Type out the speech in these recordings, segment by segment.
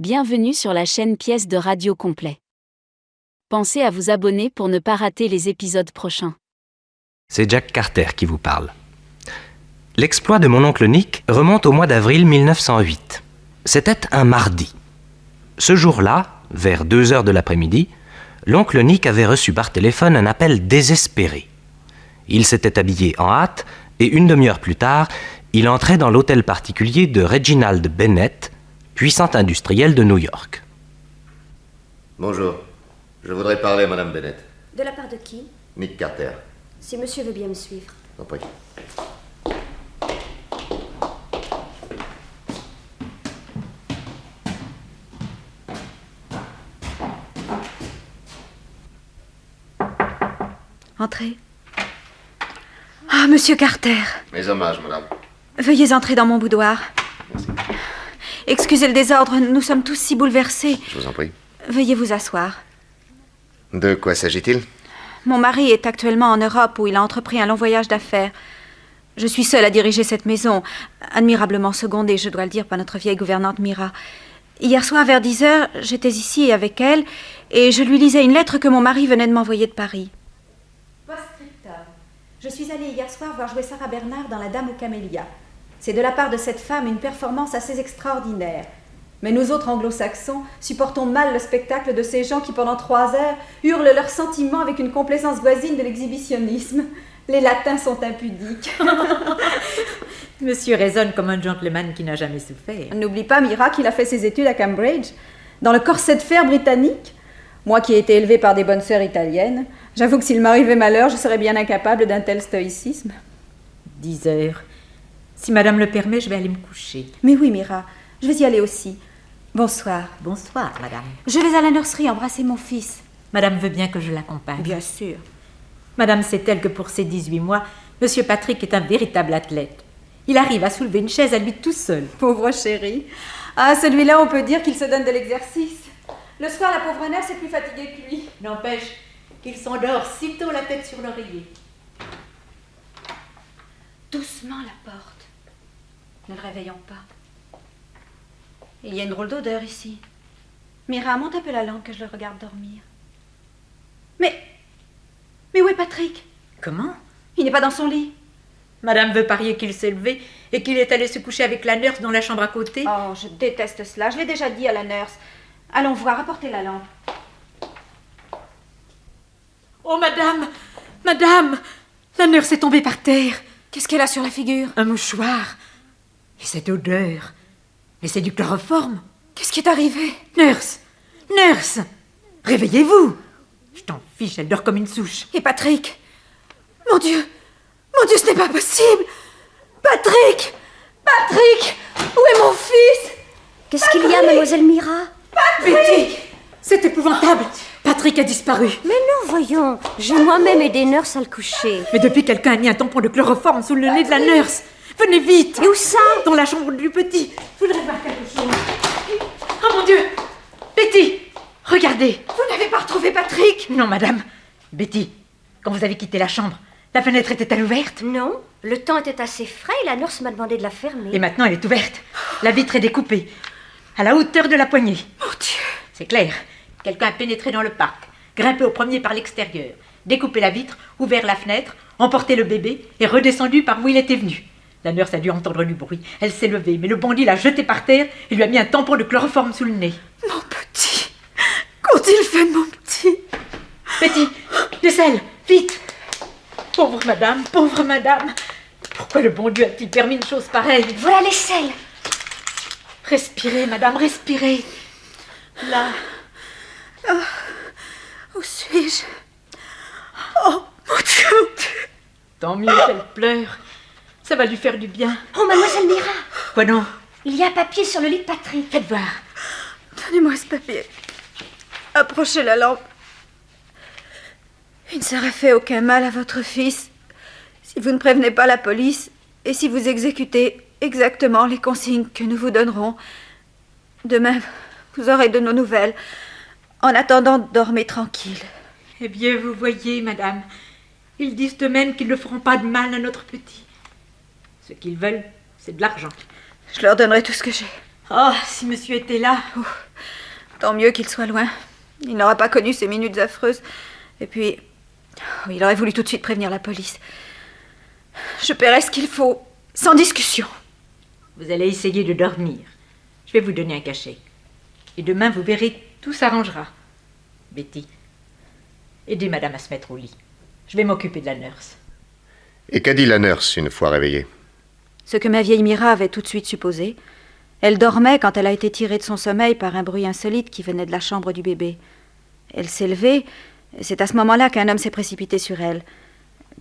Bienvenue sur la chaîne Pièces de Radio Complet. Pensez à vous abonner pour ne pas rater les épisodes prochains. C'est Jack Carter qui vous parle. L'exploit de mon oncle Nick remonte au mois d'avril 1908. C'était un mardi. Ce jour-là, vers 2h de l'après-midi, l'oncle Nick avait reçu par téléphone un appel désespéré. Il s'était habillé en hâte et une demi-heure plus tard, il entrait dans l'hôtel particulier de Reginald Bennett, puissant industriel de New York. Bonjour. Je voudrais parler à Madame Bennett. De la part de qui? Nick Carter. Si monsieur veut bien me suivre. En prie. Entrez. Ah, monsieur Carter. Mes hommages, madame. Veuillez entrer dans mon boudoir. Merci. Excusez le désordre, nous sommes tous si bouleversés. Je vous en prie. Veuillez vous asseoir. De quoi s'agit-il? Mon mari est actuellement en Europe où il a entrepris un long voyage d'affaires. Je suis seule à diriger cette maison, admirablement secondée, je dois le dire, par notre vieille gouvernante Mira. Hier soir, vers 10h, j'étais ici avec elle et je lui lisais une lettre que mon mari venait de m'envoyer de Paris. Post-scriptum. Je suis allée hier soir voir jouer Sarah Bernard dans La Dame aux Camélias. C'est de la part de cette femme une performance assez extraordinaire. Mais nous autres anglo-saxons supportons mal le spectacle de ces gens qui, pendant 3 heures, hurlent leurs sentiments avec une complaisance voisine de l'exhibitionnisme. Les latins sont impudiques. Monsieur raisonne comme un gentleman qui n'a jamais souffert. N'oublie pas, Mira, qu'il a fait ses études à Cambridge, dans le corset de fer britannique. Moi qui ai été élevée par des bonnes sœurs italiennes, j'avoue que s'il m'arrivait malheur, je serais bien incapable d'un tel stoïcisme. 10 heures. Si madame le permet, je vais aller me coucher. Mais oui, Mira, je vais y aller aussi. Bonsoir. Bonsoir, madame. Je vais à la nurserie embrasser mon fils. Madame veut bien que je l'accompagne. Bien sûr. Madame sait-elle que pour ses 18 mois, monsieur Patrick est un véritable athlète. Il arrive à soulever une chaise à lui tout seul. Pauvre chéri. Ah, celui-là, on peut dire qu'il se donne de l'exercice. Le soir, la pauvre mère, c'est plus fatiguée que lui. N'empêche qu'il s'endort sitôt la tête sur l'oreiller. Doucement la porte. Ne le réveillons pas. Il y a une drôle d'odeur ici. Mira, monte un peu la lampe que je le regarde dormir. Mais où est Patrick? Comment? Il n'est pas dans son lit. Madame veut parier qu'il s'est levé et qu'il est allé se coucher avec la nurse dans la chambre à côté. Oh, je déteste cela. Je l'ai déjà dit à la nurse. Allons voir, apportez la lampe. Oh, madame! Madame! La nurse est tombée par terre. Qu'est-ce qu'elle a sur la figure? Un mouchoir. Et cette odeur. Mais c'est du chloroforme. Qu'est-ce qui est arrivé? Nurse! Nurse! Réveillez-vous! Je t'en fiche, elle dort comme une souche. Et Patrick? Mon Dieu! Mon Dieu, ce n'est pas possible! Patrick! Patrick! Où est mon fils? Qu'est-ce qu'il y a, mademoiselle Mira? Betty! C'est épouvantable! Patrick a disparu. Mais non, voyons. J'ai moi-même aidé Nurse à le coucher. Mais depuis, quelqu'un a mis un tampon de chloroforme sous le nez de la nurse. Venez vite! Et où ça? Dans la chambre du petit. Je voudrais voir quelque chose. Oh mon Dieu! Betty! Regardez! Vous n'avez pas retrouvé Patrick? Non, madame. Betty, quand vous avez quitté la chambre, la fenêtre était-elle ouverte? Non, le temps était assez frais et la nurse m'a demandé de la fermer. Et maintenant, elle est ouverte. La vitre est découpée. À la hauteur de la poignée. Mon Dieu! C'est clair. Quelqu'un a pénétré dans le parc, grimpé au premier par l'extérieur, découpé la vitre, ouvert la fenêtre, emporté le bébé et redescendu par où il était venu. La nurse a dû entendre du bruit. Elle s'est levée, mais le bandit l'a jeté par terre et lui a mis un tampon de chloroforme sous le nez. Mon petit! Qu'ont-ils fait de mon petit? Betty, du sel, vite! Pauvre madame, pauvre madame! Pourquoi le bon Dieu a-t-il permis une chose pareille? Voilà les selles. Respirez, madame, respirez. Là. Où suis-je? Oh, mon Dieu! Tant mieux qu'elle pleure. Ça va lui faire du bien. Oh, mademoiselle Mira, Quoi non? il y a un papier sur le lit de Patrick. Faites voir. Donnez-moi ce papier. Approchez la lampe. Il ne serait fait aucun mal à votre fils si vous ne prévenez pas la police et si vous exécutez exactement les consignes que nous vous donnerons. Demain, vous aurez de nos nouvelles. En attendant, dormez tranquille. Eh bien, vous voyez, madame, ils disent eux-mêmes qu'ils ne feront pas de mal à notre petit. Ce qu'ils veulent, c'est de l'argent. Je leur donnerai tout ce que j'ai. Oh, si monsieur était là. Oh, Tant mieux qu'il soit loin. Il n'aura pas connu ces minutes affreuses. Et puis, il aurait voulu tout de suite prévenir la police. Je paierai ce qu'il faut, sans discussion. Vous allez essayer de dormir. Je vais vous donner un cachet. Et demain, vous verrez, tout s'arrangera. Betty, aidez madame à se mettre au lit. Je vais m'occuper de la nurse. Et qu'a dit la nurse une fois réveillée? Ce que ma vieille Mira avait tout de suite supposé. Elle dormait quand elle a été tirée de son sommeil par un bruit insolite qui venait de la chambre du bébé. Elle s'est levée. C'est à ce moment-là qu'un homme s'est précipité sur elle.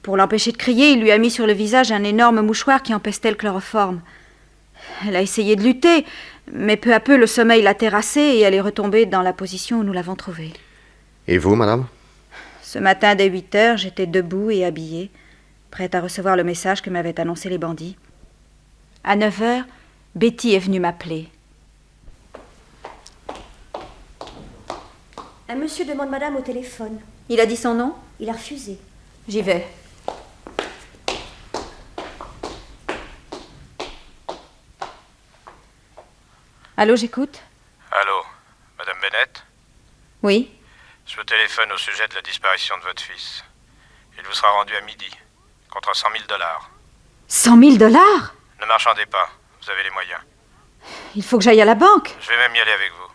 Pour l'empêcher de crier, il lui a mis sur le visage un énorme mouchoir qui empestait le chloroforme. Elle a essayé de lutter, mais peu à peu le sommeil l'a terrassée et elle est retombée dans la position où nous l'avons trouvée. Et vous, madame? Ce matin, dès 8 heures, j'étais debout et habillée, prête à recevoir le message que m'avaient annoncé les bandits. À 9 heures, Betty est venue m'appeler. Un monsieur demande madame au téléphone. Il a dit son nom? Il a refusé. J'y vais. Allô, j'écoute? Allô, Madame Bennett? Oui? Je vous téléphone au sujet de la disparition de votre fils. Il vous sera rendu à midi, contre 100 000 $. 100 000 $? Ne marchandez pas, vous avez les moyens. Il faut que j'aille à la banque. Je vais même y aller avec vous.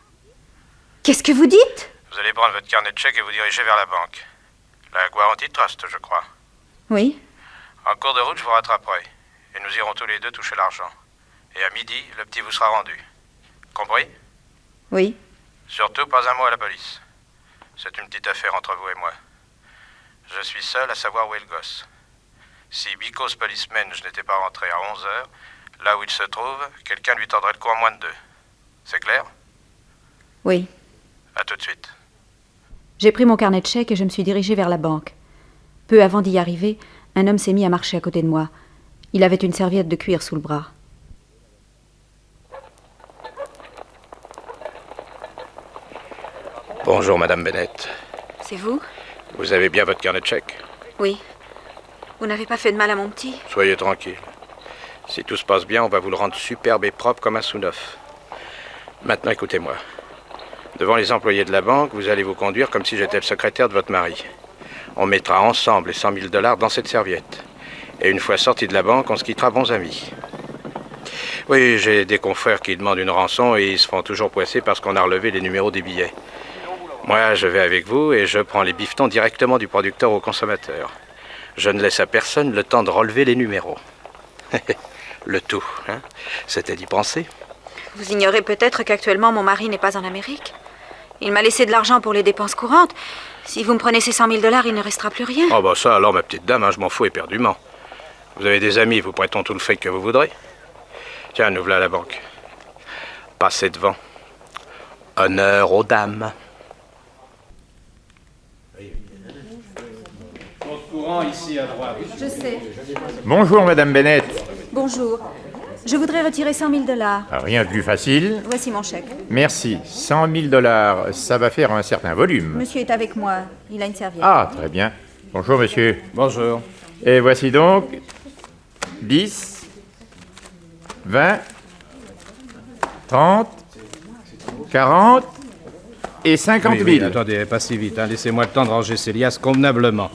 Qu'est-ce que vous dites? Vous allez prendre votre carnet de chèques et vous diriger vers la banque. La Guarantee Trust, je crois. Oui? En cours de route, je vous rattraperai. Et nous irons tous les deux toucher l'argent. Et à midi, le petit vous sera rendu. Compris? Oui. Surtout, pas un mot à la police. C'est une petite affaire entre vous et moi. Je suis seul à savoir où est le gosse. Si Because Policeman, je n'étais pas rentré à 11 heures, là où il se trouve, quelqu'un lui tendrait le cou en moins de 2. C'est clair? Oui. À tout de suite. J'ai pris mon carnet de chèques et je me suis dirigée vers la banque. Peu avant d'y arriver, un homme s'est mis à marcher à côté de moi. Il avait une serviette de cuir sous le bras. Bonjour, Madame Bennett. C'est vous? Vous avez bien votre carnet de chèques? Oui. Vous n'avez pas fait de mal à mon petit? Soyez tranquille. Si tout se passe bien, on va vous le rendre superbe et propre comme un sous-neuf. Maintenant, écoutez-moi. Devant les employés de la banque, vous allez vous conduire comme si j'étais le secrétaire de votre mari. On mettra ensemble les 100 000 $ dans cette serviette. Et une fois sortis de la banque, on se quittera bons amis. Oui, j'ai des confrères qui demandent une rançon et ils se font toujours poisser parce qu'on a relevé les numéros des billets. Moi, je vais avec vous et je prends les bifetons directement du producteur au consommateur. Je ne laisse à personne le temps de relever les numéros. Le tout, hein? C'était d'y penser. Vous ignorez peut-être qu'actuellement mon mari n'est pas en Amérique. Il m'a laissé de l'argent pour les dépenses courantes. Si vous me prenez ces 100 000 $, il ne restera plus rien. Oh bah ça alors, ma petite dame, hein, je m'en fous éperdument. Vous avez des amis, vous prêtons tout le fric que vous voudrez. Tiens, nous voilà à la banque. Passez devant. Honneur aux dames. Courant ici à droite. Je sais. Bonjour, Madame Bennett. Bonjour. Je voudrais retirer 100 000 $. Rien de plus facile. Voici mon chèque. Merci. 100 000 $, ça va faire un certain volume. Monsieur est avec moi. Il a une serviette. Ah, très bien. Bonjour, monsieur. Bonjour. Et voici donc 10, 20, 30, 40 et 50 000. Oui, attendez, pas si vite. Hein. Laissez-moi le temps de ranger ces liasses convenablement.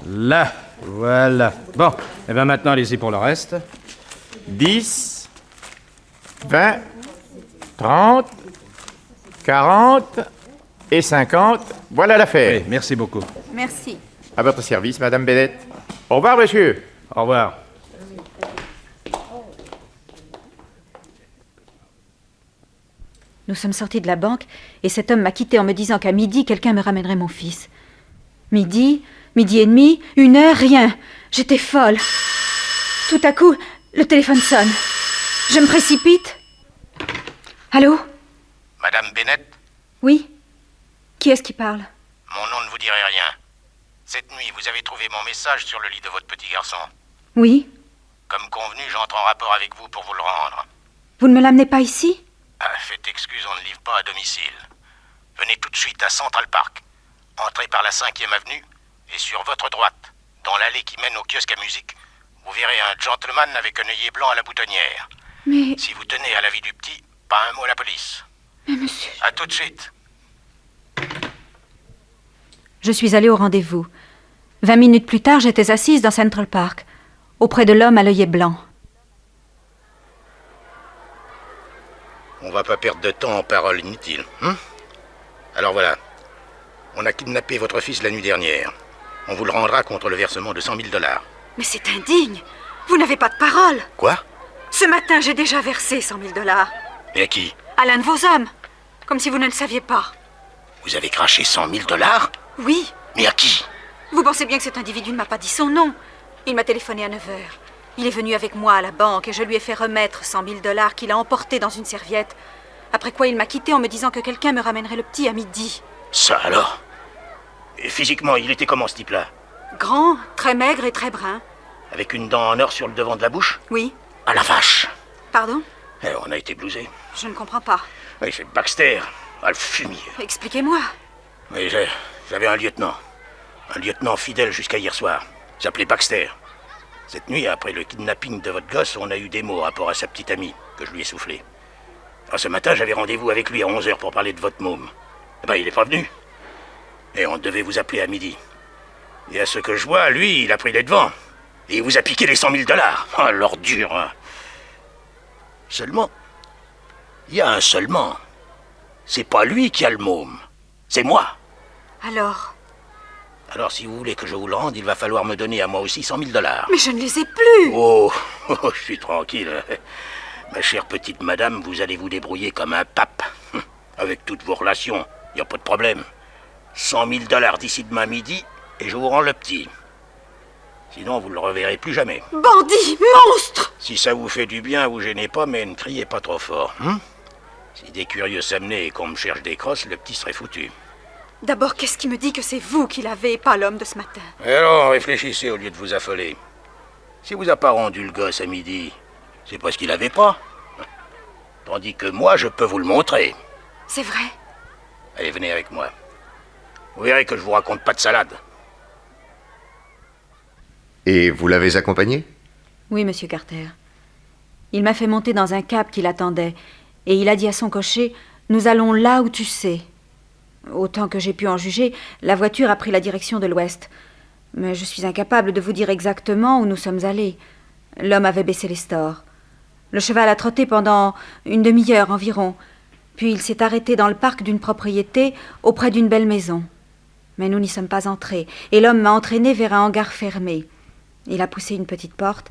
Là, voilà. Bon, et bien maintenant, allez-y pour le reste. 10, 20, 30, 40 et 50. Voilà l'affaire. Oui, merci beaucoup. Merci. À votre service, Madame Bennett. Au revoir, monsieur. Au revoir. Nous sommes sortis de la banque et cet homme m'a quitté en me disant qu'à midi, quelqu'un me ramènerait mon fils. Midi, midi et demi, 1 heure, rien. J'étais folle. Tout à coup, le téléphone sonne. Je me précipite. Allô? Madame Bennett? Oui? Qui est-ce qui parle? Mon nom ne vous dirait rien. Cette nuit, vous avez trouvé mon message sur le lit de votre petit garçon. Oui? Comme convenu, j'entre en rapport avec vous pour vous le rendre. Vous ne me l'amenez pas ici? Ah, faites excuse, on ne livre pas à domicile. Venez tout de suite à Central Park. Entrez par la 5e avenue et sur votre droite, dans l'allée qui mène au kiosque à musique, vous verrez un gentleman avec un œillet blanc à la boutonnière. Mais... Si vous tenez à la vie du petit, pas un mot à la police. Mais monsieur... À tout de suite. Je suis allée au rendez-vous. 20 minutes plus tard, j'étais assise dans Central Park, auprès de l'homme à l'œillet blanc. On va pas perdre de temps en paroles inutiles, hein? Alors voilà. On a kidnappé votre fils la nuit dernière. On vous le rendra contre le versement de 100 000 $. Mais c'est indigne. Vous n'avez pas de parole. Quoi? Ce matin, j'ai déjà versé 100 000 $. Et à qui? À l'un de vos hommes. Comme si vous ne le saviez pas. Vous avez craché 100 000 $? Oui. Mais à qui? Vous pensez bien que cet individu ne m'a pas dit son nom. Il m'a téléphoné à 9 heures. Il est venu avec moi à la banque et je lui ai fait remettre 100 000 $ qu'il a emportés dans une serviette. Après quoi, il m'a quitté en me disant que quelqu'un me ramènerait le petit à midi. Ça alors? Et physiquement, il était comment ce type-là? Grand, très maigre et très brun. Avec une dent en or sur le devant de la bouche? Oui. Ah la vache! Pardon? Alors, on a été blousés. Je ne comprends pas. Oui, c'est Baxter. Ah, le fumier. Expliquez-moi. Oui, j'avais un lieutenant. Un lieutenant fidèle jusqu'à hier soir. Il s'appelait Baxter. Cette nuit, après le kidnapping de votre gosse, on a eu des mots rapport à sa petite amie, que je lui ai soufflé. Alors, ce matin, j'avais rendez-vous avec lui à 11 heures pour parler de votre môme. Eh ben, il est pas venu. Et on devait vous appeler à midi. Et à ce que je vois, lui, il a pris les devants. Et il vous a piqué les 100 000 $. Ah, l'ordure. Hein. Seulement, il y a un seulement. C'est pas lui qui a le môme. C'est moi. Alors? Alors, si vous voulez que je vous le rende, il va falloir me donner à moi aussi 100 000 $. Mais je ne les ai plus. Oh, je suis tranquille. Ma chère petite madame, vous allez vous débrouiller comme un pape. Avec toutes vos relations, il n'y a pas de problème. 100 000 $ d'ici demain midi, et je vous rends le petit. Sinon, vous ne le reverrez plus jamais. Bandit, monstre! Si ça vous fait du bien, vous gênez pas, mais ne criez pas trop fort. Si des curieux s'amenaient et qu'on me cherche des crosses, le petit serait foutu. D'abord, qu'est-ce qui me dit que c'est vous qui l'avez et pas l'homme de ce matin? Alors, réfléchissez au lieu de vous affoler. Si vous a pas rendu le gosse à midi, c'est parce qu'il avait pas. Tandis que moi, je peux vous le montrer. C'est vrai? Allez, venez avec moi. Vous verrez que je vous raconte pas de salade. Et vous l'avez accompagné? Oui, monsieur Carter. Il m'a fait monter dans un cab qui l'attendait, et il a dit à son cocher, « Nous allons là où tu sais. » Autant que j'ai pu en juger, la voiture a pris la direction de l'ouest. Mais je suis incapable de vous dire exactement où nous sommes allés. L'homme avait baissé les stores. Le cheval a trotté pendant une demi-heure environ. Puis il s'est arrêté dans le parc d'une propriété auprès d'une belle maison. Mais nous n'y sommes pas entrés, et l'homme m'a entraîné vers un hangar fermé. Il a poussé une petite porte,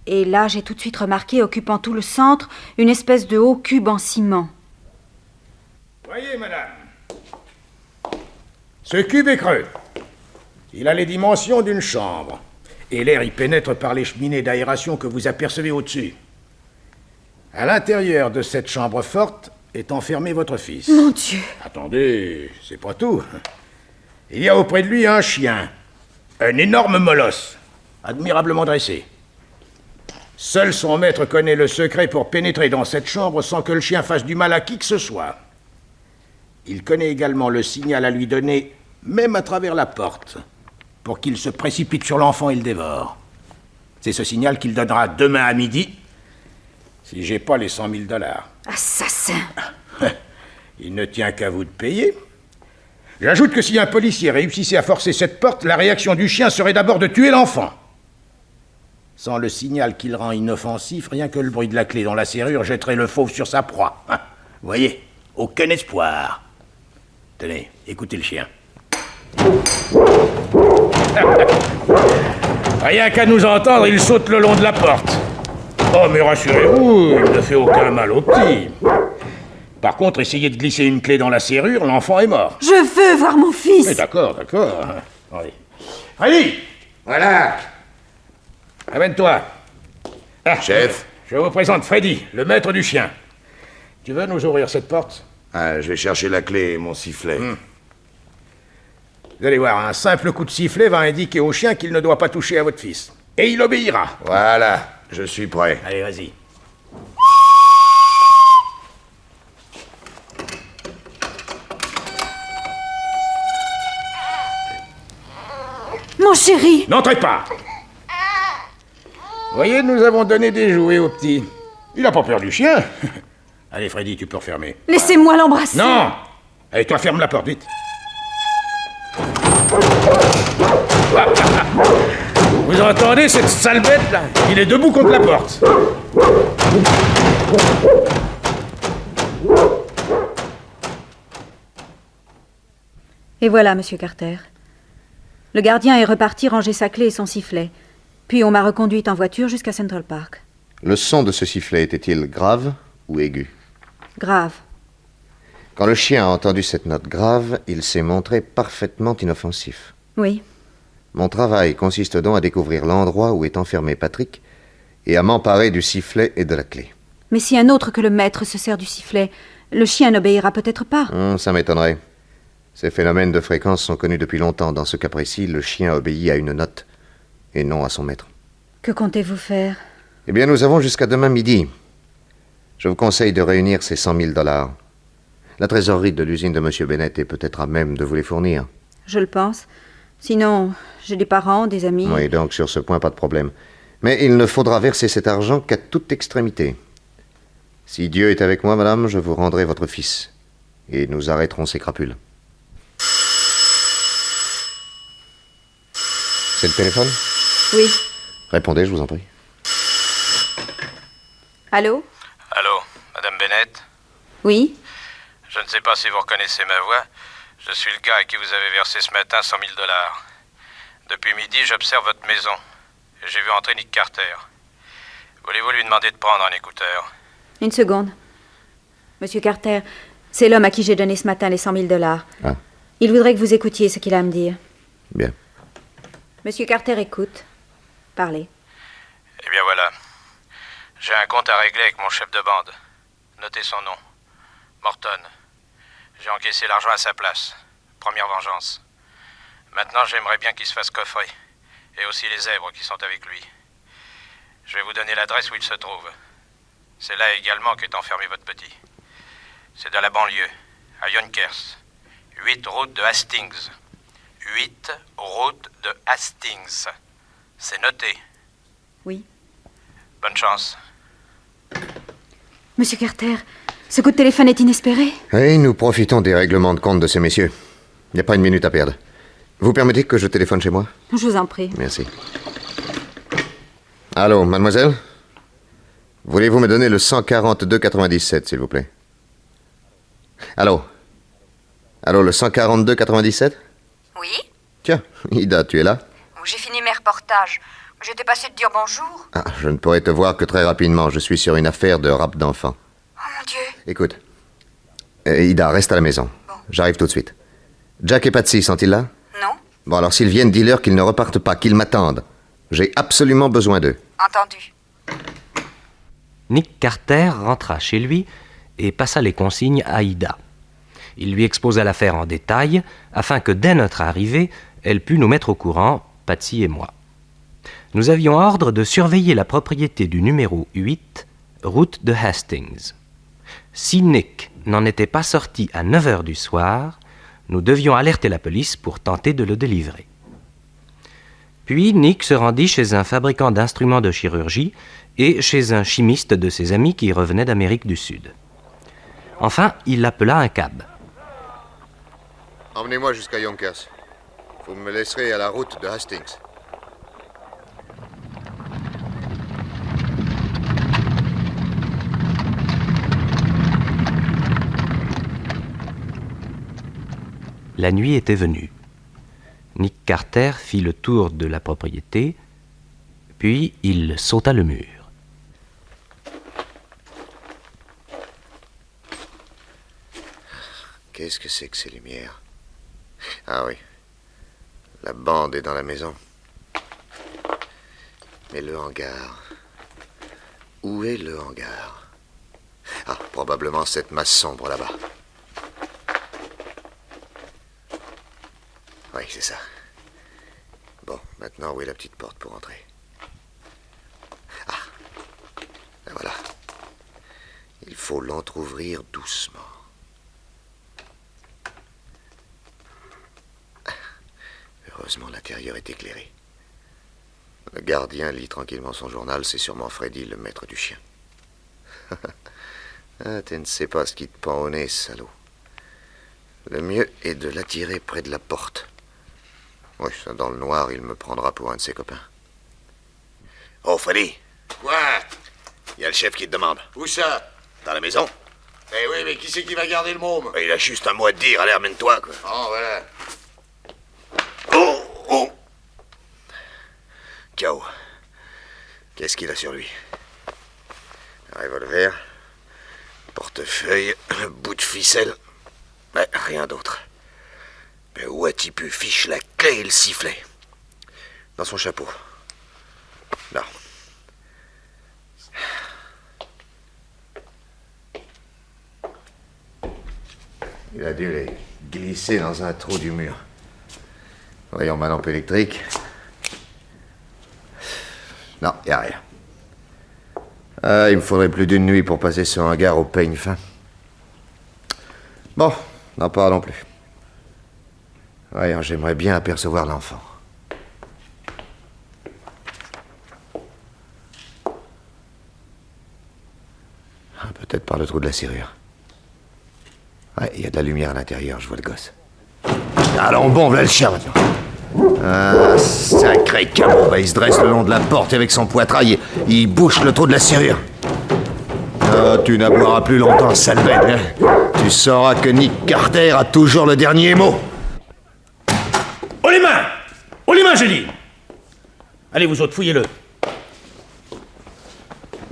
et là j'ai tout de suite remarqué, occupant tout le centre, une espèce de haut cube en ciment. Voyez, madame. Ce cube est creux. Il a les dimensions d'une chambre. Et l'air y pénètre par les cheminées d'aération que vous apercevez au-dessus. À l'intérieur de cette chambre forte est enfermé votre fils. Mon Dieu! Attendez, c'est pas tout. Il y a auprès de lui un chien. Un énorme molosse, admirablement dressé. Seul son maître connaît le secret pour pénétrer dans cette chambre sans que le chien fasse du mal à qui que ce soit. Il connaît également le signal à lui donner, même à travers la porte, pour qu'il se précipite sur l'enfant et le dévore. C'est ce signal qu'il donnera demain à midi, si j'ai pas les 100 000 $. Assassin! Il ne tient qu'à vous de payer. J'ajoute que si un policier réussissait à forcer cette porte, la réaction du chien serait d'abord de tuer l'enfant. Sans le signal qu'il rend inoffensif, rien que le bruit de la clé dans la serrure jetterait le fauve sur sa proie. Vous voyez, aucun espoir. Tenez, écoutez le chien. Rien qu'à nous entendre, il saute le long de la porte. Oh, mais rassurez-vous, il ne fait aucun mal au petit. Par contre, essayez de glisser une clé dans la serrure, l'enfant est mort. Je veux voir mon fils. Mais d'accord. Allez. Allez. Voilà. Amène-toi. Ah, Chef. Je vous présente Freddy, le maître du chien. Tu veux nous ouvrir cette porte? Ah, je vais chercher la clé et mon sifflet. Vous allez voir, un simple coup de sifflet va indiquer au chien qu'il ne doit pas toucher à votre fils. Et il obéira. Voilà, je suis prêt. Allez, vas-y. Mon chéri! N'entrez pas! Voyez, nous avons donné des jouets au petit. Il n'a pas peur du chien. Allez, Freddy, tu peux refermer. Laissez-moi l'embrasser. Non! Allez, toi, ferme la porte, vite. Vous entendez cette sale bête là? Il est debout contre la porte. Et voilà, Monsieur Carter. Le gardien est reparti ranger sa clé et son sifflet. Puis on m'a reconduite en voiture jusqu'à Central Park. Le son de ce sifflet était-il grave ou aigu? Grave. Quand le chien a entendu cette note grave, il s'est montré parfaitement inoffensif. Oui. Mon travail consiste donc à découvrir l'endroit où est enfermé Patrick et à m'emparer du sifflet et de la clé. Mais si un autre que le maître se sert du sifflet, le chien n'obéira peut-être pas. Ça m'étonnerait. Ces phénomènes de fréquence sont connus depuis longtemps. Dans ce cas précis, le chien obéit à une note et non à son maître. Que comptez-vous faire? Eh bien, nous avons jusqu'à demain midi. Je vous conseille de réunir ces 100 000 $. La trésorerie de l'usine de M. Bennett est peut-être à même de vous les fournir. Je le pense. Sinon, j'ai des parents, des amis... Oui, donc sur ce point, pas de problème. Mais il ne faudra verser cet argent qu'à toute extrémité. Si Dieu est avec moi, madame, je vous rendrai votre fils. Et nous arrêterons ces crapules. C'est le téléphone? Oui. Répondez, je vous en prie. Allô? Allô, Madame Bennett? Oui? Je ne sais pas si vous reconnaissez ma voix. Je suis le gars à qui vous avez versé ce matin 100 000 $. Depuis midi, j'observe votre maison. Et j'ai vu entrer Nick Carter. Voulez-vous lui demander de prendre un écouteur? Une seconde. Monsieur Carter, c'est l'homme à qui j'ai donné ce matin les 100 000 $. Ah. Il voudrait que vous écoutiez ce qu'il a à me dire. Bien. Monsieur Carter écoute. Parlez. Eh bien voilà. J'ai un compte à régler avec mon chef de bande. Notez son nom. Morton. J'ai encaissé l'argent à sa place. Première vengeance. Maintenant, j'aimerais bien qu'il se fasse coffrer. Et aussi les zèbres qui sont avec lui. Je vais vous donner l'adresse où il se trouve. C'est là également qu'est enfermé votre petit. C'est dans la banlieue, à Yonkers. 8 route de Hastings. 8 route de Hastings. C'est noté. Oui. Bonne chance. Monsieur Carter, ce coup de téléphone est inespéré. Et nous profitons des règlements de compte de ces messieurs. Il n'y a pas une minute à perdre. Vous permettez que je téléphone chez moi? Je vous en prie. Merci. Allô, mademoiselle? Voulez-vous me donner le 142,97, s'il vous plaît? Allô? Allô, le 142,97? Oui? Tiens, Ida, tu es là? J'ai fini mes reportages. J'étais passé te dire bonjour. Ah, je ne pourrai te voir que très rapidement. Je suis sur une affaire de rap d'enfant. Oh mon Dieu. Écoute. Ida, reste à la maison. Bon. J'arrive tout de suite. Jack et Patsy, sont-ils là? Non. Bon, alors s'ils viennent, dis-leur qu'ils ne repartent pas, qu'ils m'attendent. J'ai absolument besoin d'eux. Entendu. Nick Carter rentra chez lui et passa les consignes à Ida. Il lui exposa l'affaire en détail, afin que dès notre arrivée, elle pût nous mettre au courant, Patsy et moi. Nous avions ordre de surveiller la propriété du numéro 8, route de Hastings. Si Nick n'en était pas sorti à 9 heures du soir, nous devions alerter la police pour tenter de le délivrer. Puis Nick se rendit chez un fabricant d'instruments de chirurgie et chez un chimiste de ses amis qui revenait d'Amérique du Sud. Enfin, il appela un cab. Emmenez-moi jusqu'à Yonkers. Vous me laisserez à la route de Hastings. La nuit était venue. Nick Carter fit le tour de la propriété, puis il sauta le mur. Qu'est-ce que c'est que ces lumières? Ah oui. La bande est dans la maison. Mais le hangar... Où est le hangar? Ah, probablement cette masse sombre là-bas. Oui, c'est ça. Bon, maintenant, où est la petite porte pour entrer? Ah, ben voilà. Il faut l'entrouvrir doucement. Heureusement, l'intérieur est éclairé. Le gardien lit tranquillement son journal, c'est sûrement Freddy, le maître du chien. Ah, tu ne sais pas ce qui te pend au nez, salaud. Le mieux est de l'attirer près de la porte. Oui, ça, dans le noir, il me prendra pour un de ses copains. Oh, Freddy, Quoi? Il y a le chef qui te demande. où ça? Dans la maison? Eh oui, mais qui c'est qui va garder le môme? Il a juste un mot à te dire. Allez, ramène-toi, quoi. Oh, voilà. Oh! K.O. Qu'est-ce qu'il a sur lui? Un revolver, portefeuille, un bout de ficelle. Mais rien d'autre. Mais où a-t-il pu fiche la clé et le sifflet? Dans son chapeau. Non. Il a dû les glisser dans un trou du mur. Voyons ma lampe électrique. Non, y a rien. Il me faudrait plus d'une nuit pour passer ce hangar au peigne fin. Bon, n'en parlons plus. Voyons, j'aimerais bien apercevoir l'enfant. Peut-être par le trou de la serrure. Ouais, il y a de la lumière à l'intérieur, je vois le gosse. Allons, bon, voilà le chien maintenant. Ah, sacré caveau. Bah, il se dresse le long de la porte avec son poitrail. Il bouche le trou de la serrure. Ah, tu n'aboieras plus longtemps, sale bête. Hein. Tu sauras que Nick Carter a toujours le dernier mot. Oh les mains! Oh les mains, j'ai dit! Allez, vous autres, fouillez-le.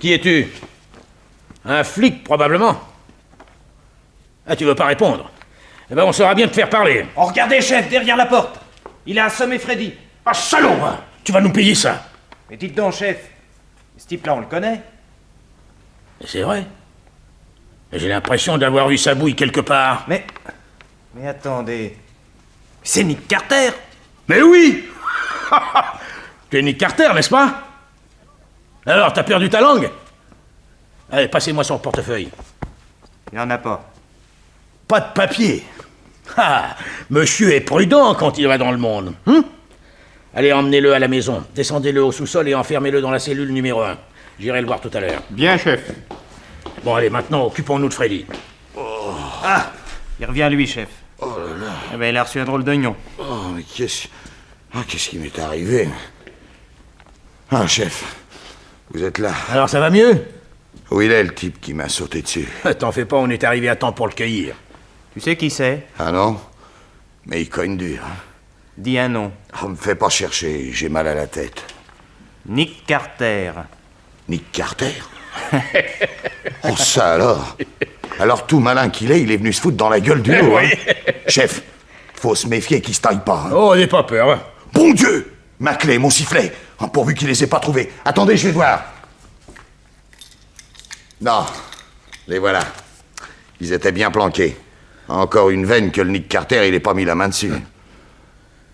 Qui es-tu? Un flic, probablement. Ah, tu veux pas répondre? Eh ben, on saura bien te faire parler. Oh, regardez, chef, derrière la porte. Il a assommé Freddy. Ah, salaud! Hein. Tu vas nous payer ça. Mais dites donc, chef, ce type-là, on le connaît. C'est vrai. J'ai l'impression d'avoir vu sa bouille quelque part. Mais attendez. C'est Nick Carter. Mais oui! Tu es Nick Carter, n'est-ce pas? Alors, t'as perdu ta langue? Allez, passez-moi son portefeuille. Il n'y en a pas. Pas de papier. Ah, monsieur est prudent quand il va dans le monde. Allez, emmenez-le à la maison. Descendez-le au sous-sol et enfermez-le dans la cellule numéro 1. J'irai le voir tout à l'heure. Bien, chef. Bon, allez, maintenant, occupons-nous de Freddy. Oh. Ah, il revient, lui, chef. Oh là là. Eh ben, il a reçu un drôle d'oignon. Oh, mais qu'est-ce qui m'est arrivé? Ah, chef, vous êtes là. Alors, ça va mieux? Où il est, le type qui m'a sauté dessus? T'en fais pas, on est arrivé à temps pour le cueillir. Tu sais qui c'est? Ah non? Mais il cogne dur. Hein? Dis un nom. Oh, me fais pas chercher, j'ai mal à la tête. Nick Carter. Nick Carter? Oh, ça alors? Alors, tout malin qu'il est, il est venu se foutre dans la gueule du loup, hein? Chef, faut se méfier qu'il se taille pas. Hein? Oh, n'aie pas peur. Hein? Bon Dieu! Ma clé, mon sifflet! Oh, pourvu qu'il les ait pas trouvés. Attendez, je vais voir. Non, les voilà. Ils étaient bien planqués. Encore une veine que le Nick Carter, il ait pas mis la main dessus.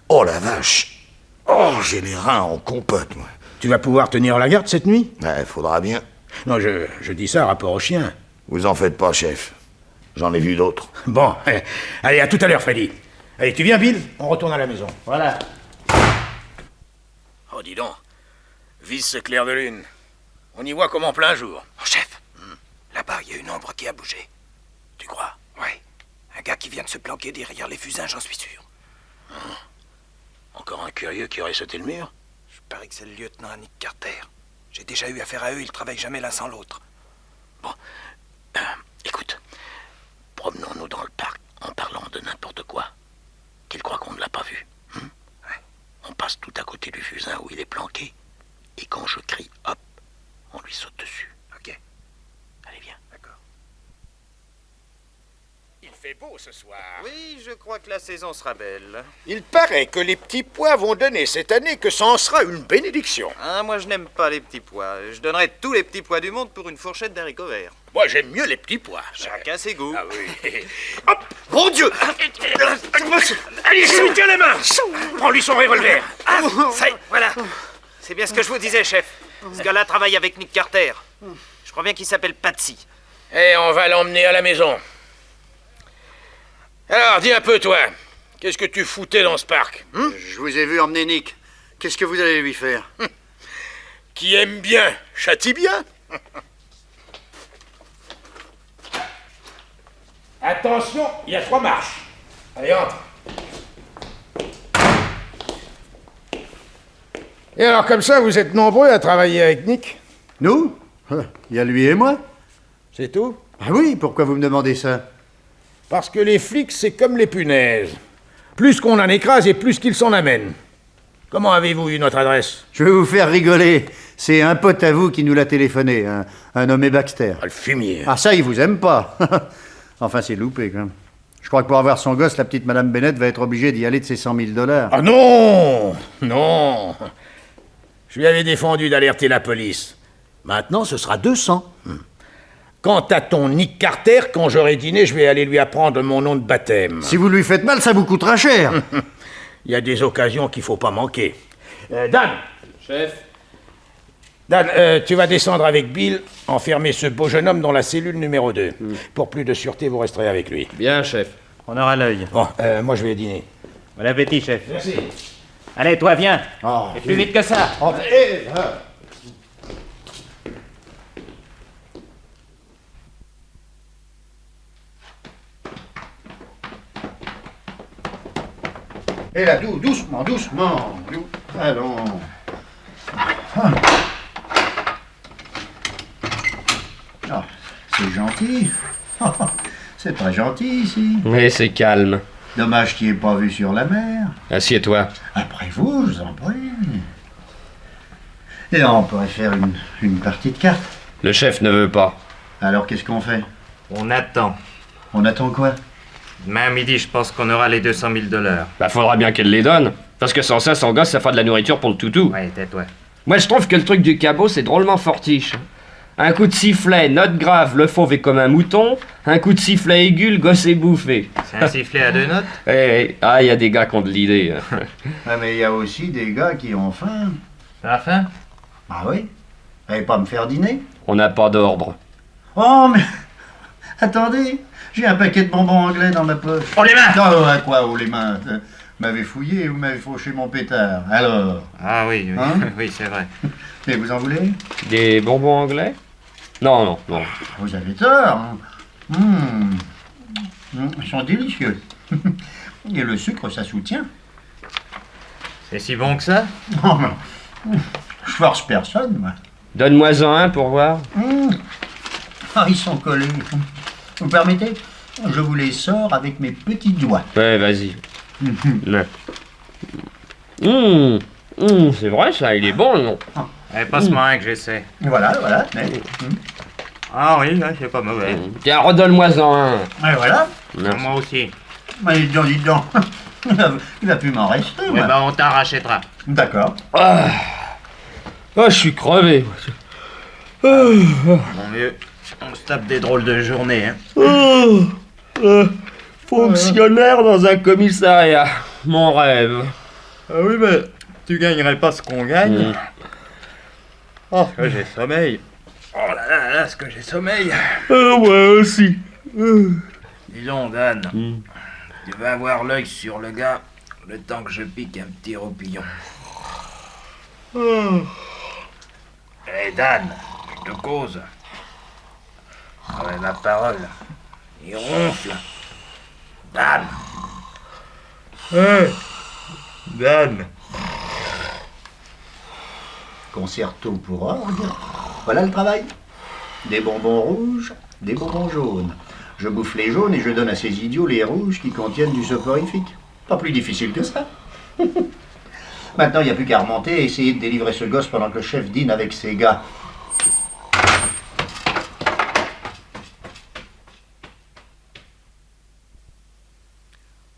Oh la vache! Oh, j'ai les reins en compote, moi. Tu vas pouvoir tenir la garde cette nuit? Ouais, faudra bien. Non, je dis ça rapport au chien. Vous en faites pas, chef. J'en ai vu d'autres. Bon, allez, à tout à l'heure, Freddy. Allez, tu viens, Bill? On retourne à la maison. Voilà. Oh, dis donc. Vise ce clair de lune. On y voit comme en plein jour. Oh, chef, là-bas, il y a une ombre qui a bougé. Tu crois? Ouais. Un gars qui vient de se planquer derrière les fusains, j'en suis sûr. Encore un curieux qui aurait sauté le mur? Je parie que c'est le lieutenant Nick Carter. J'ai déjà eu affaire à eux, ils travaillent jamais l'un sans l'autre. Bon, écoute, promenons-nous dans le parc en parlant de n'importe quoi. Qu'il croit qu'on ne l'a pas vu. Ouais. On passe tout à côté du fusain où il est planqué. Et quand je crie « hop », on lui saute dessus. Ok. Allez, viens. D'accord. Il fait beau ce soir. Oui, je crois que la saison sera belle. Il paraît que les petits pois vont donner cette année que ça en sera une bénédiction. Ah, moi je n'aime pas les petits pois. Je donnerais tous les petits pois du monde pour une fourchette d'haricots verts. Moi, j'aime mieux les petits pois. Chacun ses goûts. Ah oui. Hop! Bon Dieu! Allez, tiens les mains! Prends-lui son revolver. Ah, ça y est, voilà. C'est bien ce que je vous disais, chef. Ce gars-là travaille avec Nick Carter. Je crois bien qu'il s'appelle Patsy. Et on va l'emmener à la maison. Alors, dis un peu, toi. Qu'est-ce que tu foutais dans ce parc? Je vous ai vu emmener Nick. Qu'est-ce que vous allez lui faire? Qui aime bien, châtie bien. Attention, il y a 3 marches. Allez, entre. Et alors, comme ça, vous êtes nombreux à travailler avec Nick? Nous? Il y a lui et moi. C'est tout? Ah oui, pourquoi vous me demandez ça? Parce que les flics, c'est comme les punaises. Plus qu'on en écrase et plus qu'ils s'en amènent. Comment avez-vous eu notre adresse? Je vais vous faire rigoler. C'est un pote à vous qui nous l'a téléphoné, un nommé Baxter. Ah, le fumier. Ah ça, il vous aime pas. Enfin, c'est loupé, quand même. Je crois que pour avoir son gosse, la petite Madame Bennett va être obligée d'y aller de ses 100 000 $. Ah non! Non! Je lui avais défendu d'alerter la police. Maintenant, ce sera 200. Quant à ton Nick Carter, quand j'aurai dîné, je vais aller lui apprendre mon nom de baptême. Si vous lui faites mal, ça vous coûtera cher. Il y a des occasions qu'il faut pas manquer. Dan! Chef? Dan, tu vas descendre avec Bill, enfermer ce beau jeune homme dans la cellule numéro 2. Pour plus de sûreté, vous resterez avec lui. Bien, chef. On aura l'œil. Bon, moi je vais dîner. Bon appétit, chef. Merci. Allez, toi, viens. Oh, Et plus vite que ça. Et là, doucement, doucement. Allons. Oh, c'est gentil. C'est pas gentil ici. Mais c'est calme. Dommage qu'il n'y ait pas vu sur la mer. Assieds-toi. Après vous, je vous en prie. Et là, on pourrait faire une partie de cartes. Le chef ne veut pas. Alors, qu'est-ce qu'on fait? On attend. On attend quoi? Demain midi, je pense qu'on aura les 200 000 $. Bah, faudra bien qu'elle les donne. Parce que sans ça, son gosse, ça fera de la nourriture pour le toutou. Ouais, tais-toi. Moi, je trouve que le truc du cabot, c'est drôlement fortiche. Un coup de sifflet, note grave, le fauve est comme un mouton. Un coup de sifflet aigu, le gosse est bouffé. C'est un sifflet à 2 notes? Eh, ah, il y a des gars qui ont de l'idée. Ah, mais il y a aussi des gars qui ont faim. Ça a faim? Ah oui? Vous n'allez pas me faire dîner? On n'a pas d'ordre. Oh, mais... Attendez, j'ai un paquet de bonbons anglais dans ma poche. Oh, les mains! Non, à quoi, oh, les mains? Vous m'avez fouillé, vous m'avez fauché mon pétard. Alors? Ah oui, oui, Hein? oui, c'est vrai. Mais vous en voulez? Des bonbons anglais? Non, non, non. Vous avez tort. Ils sont délicieux. Et le sucre, ça soutient. C'est si bon que ça? Non, mais... Je force personne, moi. Donne-moi-en un pour voir. Ah, ils sont collés. Vous permettez? Je vous les sors avec mes petits doigts. Ouais, vas-y. Ouais. C'est vrai ça, il est bon, non? Allez, passe-moi un que j'essaie. Voilà, voilà. Mais... Ah oui, là, c'est pas mauvais. Tiens, redonne-moi-en un. Et voilà. Moi aussi. Mais dis donc, dis donc. Il va plus m'en rester, Eh moi. ben, on t'en rachètera. D'accord. Ah, je suis crevé. Mon mieux, on se tape des drôles de journées, hein. Fonctionnaire dans un commissariat. Mon rêve. Ah oui, mais tu gagnerais pas ce qu'on gagne. Oh, que j'ai sommeil. Oh là là là, ce que j'ai sommeil. Ouais, aussi. Dis donc, Dan, tu vas avoir l'œil sur le gars le temps que je pique un petit roupillon. Eh Dan, je te cause. Ah ouais, ma parole. Il ronfle. Dan. Dan. Concerto pour orgue. Voilà le travail. Des bonbons rouges, des bonbons jaunes. Je bouffe les jaunes et je donne à ces idiots les rouges qui contiennent du soporifique. Pas plus difficile que ça. Maintenant, il n'y a plus qu'à remonter et essayer de délivrer ce gosse pendant que le chef dîne avec ses gars.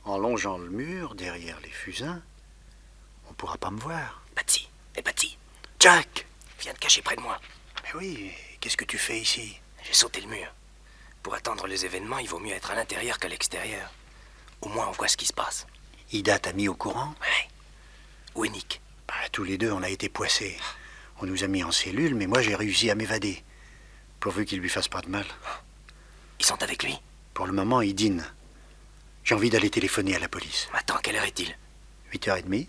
En longeant le mur, derrière les fusains, on pourra pas me voir. Patsy, Patsy, Jack, viens te cacher près de moi. Mais oui, qu'est-ce que tu fais ici? J'ai sauté le mur. Pour attendre les événements, il vaut mieux être à l'intérieur qu'à l'extérieur. Au moins, on voit ce qui se passe. Ida t'a mis au courant? Ouais. Où est Nick? Tous les deux, on a été poissés. On nous a mis en cellule, mais moi, j'ai réussi à m'évader. Pourvu qu'il lui fasse pas de mal. Ils sont avec lui? Pour le moment, il dîne. J'ai envie d'aller téléphoner à la police. Attends, quelle heure est-il? 8h30.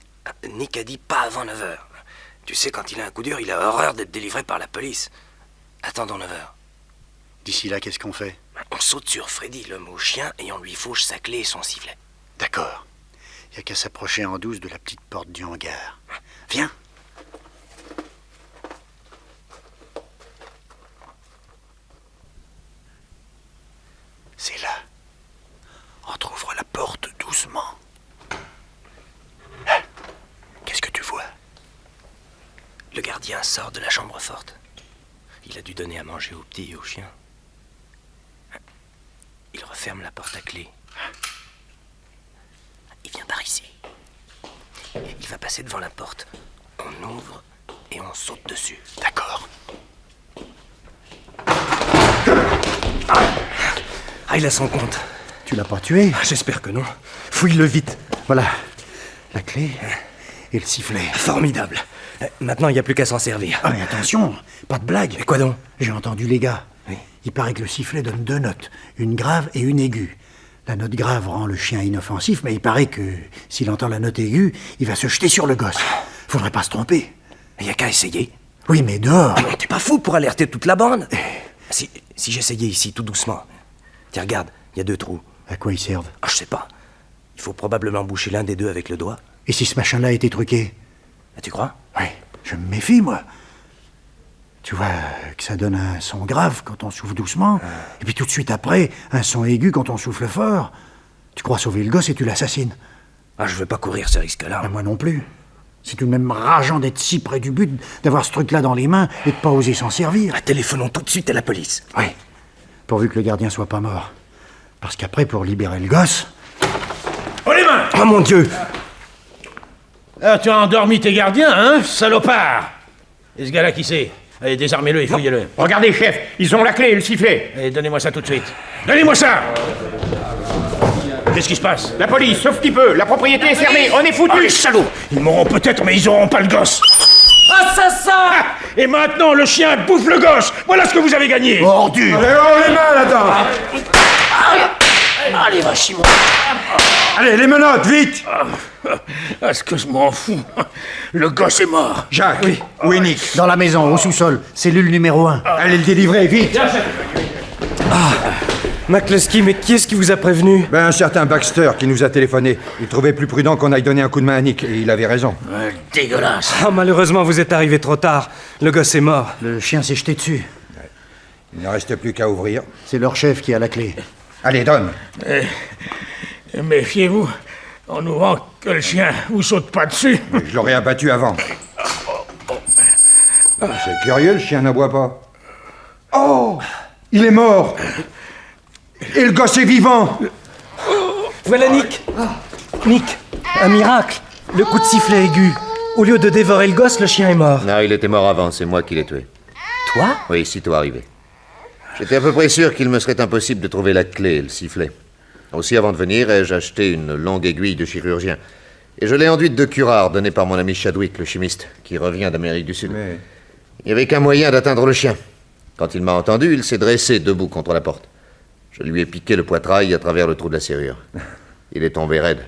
Nick a dit pas avant 9h. Tu sais, quand il a un coup dur, il a horreur d'être délivré par la police. Attendons 9h. D'ici là, qu'est-ce qu'on fait? On saute sur Freddy, l'homme au chien, et on lui fauche sa clé et son sifflet. D'accord. Il n'y a qu'à s'approcher en douce de la petite porte du hangar. Viens. C'est là. Entrouvre la porte doucement. Hein? Qu'est-ce que tu vois? Le gardien sort de la chambre forte. Il a dû donner à manger aux petits et aux chiens. Il referme la porte à clé. Il vient par ici. Il va passer devant la porte. On ouvre et on saute dessus. D'accord. Ah, il a son compte. Tu l'as pas tué? J'espère que non. Fouille-le vite. Voilà. La clé et le sifflet. Formidable. Maintenant, il n'y a plus qu'à s'en servir. Ah, mais attention, pas de blague. Et quoi donc? J'ai entendu les gars. Oui. Il paraît que le sifflet donne 2 notes, une grave et une aiguë. La note grave rend le chien inoffensif, mais il paraît que s'il entend la note aiguë, il va se jeter sur le gosse. Faudrait pas se tromper. Il n'y a qu'à essayer. Oui, mais dehors. Ah non, t'es pas fou pour alerter toute la bande. Si j'essayais ici, tout doucement. Tiens, regarde, il y a 2 trous. À quoi ils servent? Ah, je sais pas. Il faut probablement boucher l'un des 2 avec le doigt. Et si ce machin-là a été truqué? Ah, tu crois? Oui, je me méfie, moi. Tu vois que ça donne un son grave quand on souffle doucement, et puis tout de suite après, un son aigu quand on souffle fort. Tu crois sauver le gosse et tu l'assassines. Ah, je veux pas courir ce risque-là. Ben, moi non plus. C'est tout de même rageant d'être si près du but, d'avoir ce truc-là dans les mains et de pas oser s'en servir. Ah, téléphonons tout de suite à la police. Oui, pourvu que le gardien soit pas mort. Parce qu'après, pour libérer le gosse... Oh les mains! Oh mon Dieu! Ah, tu as endormi tes gardiens, hein, salopard! Et ce gars-là, qui c'est? Allez, désarmez-le et fouillez-le. Regardez, chef, ils ont la clé et le sifflet. Allez, donnez-moi ça tout de suite. Donnez-moi ça! Qu'est-ce qui se passe? La police, sauf qui peut, la propriété est fermée, on est foutus. Ah, les salauds! Ils mourront peut-être, mais ils auront pas le gosse. Assassin! Ah, et maintenant, le chien bouffe le gosse. Voilà ce que vous avez gagné. Ordure! Allez, oh, les mains là-dedans. Allez, va, Chimon. Allez, les menottes, vite. Est-ce que je m'en fous? Le gosse est mort. Jacques, oui. Où est Nick? Dans la maison, au sous-sol, cellule numéro 1. Allez le délivrer, vite. McCluskey, mais qui est-ce qui vous a prévenu? Ben, un certain Baxter qui nous a téléphoné. Il trouvait plus prudent qu'on aille donner un coup de main à Nick, et il avait raison. Dégueulasse. Ah, malheureusement, vous êtes arrivé trop tard. Le gosse est mort. Le chien s'est jeté dessus. Il ne reste plus qu'à ouvrir. C'est leur chef qui a la clé. Allez, donne. Méfiez-vous. En ouvrant que le chien vous saute pas dessus. Mais je l'aurais abattu avant. C'est curieux, le chien n'aboie pas. Oh! Il est mort! Et le gosse est vivant! Voilà Nick. Nick, un miracle. Le coup de sifflet aigu. Au lieu de dévorer le gosse, le chien est mort. Non, il était mort avant, c'est moi qui l'ai tué. Toi? Oui, sitôt arrivé. J'étais à peu près sûr qu'il me serait impossible de trouver la clé et le sifflet. Aussi, avant de venir, ai-je acheté une longue aiguille de chirurgien. Et je l'ai enduite de curare donnée par mon ami Chadwick, le chimiste, qui revient d'Amérique du Sud. Mais... Il n'y avait qu'un moyen d'atteindre le chien. Quand il m'a entendu, il s'est dressé debout contre la porte. Je lui ai piqué le poitrail à travers le trou de la serrure. Il est tombé raide.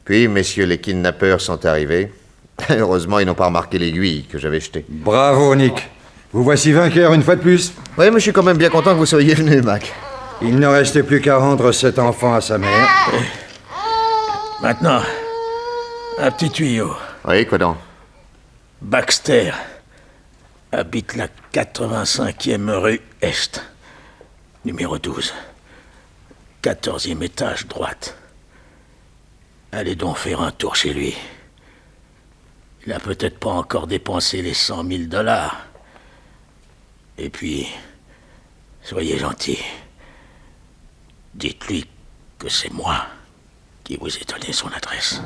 Puis, messieurs les kidnappeurs sont arrivés. Heureusement, ils n'ont pas remarqué l'aiguille que j'avais jetée. Bravo, Nick. Vous voici vainqueur une fois de plus. Oui, mais je suis quand même bien content que vous soyez venu, Mac. Il ne restait plus qu'à rendre cet enfant à sa mère. Maintenant, un petit tuyau. Oui, quoi donc? Baxter habite la 85e rue Est, numéro 12. 14e étage, droite. Allez donc faire un tour chez lui. Il a peut-être pas encore dépensé les 100 000 $. Et puis, soyez gentil. Dites-lui que c'est moi qui vous ai donné son adresse.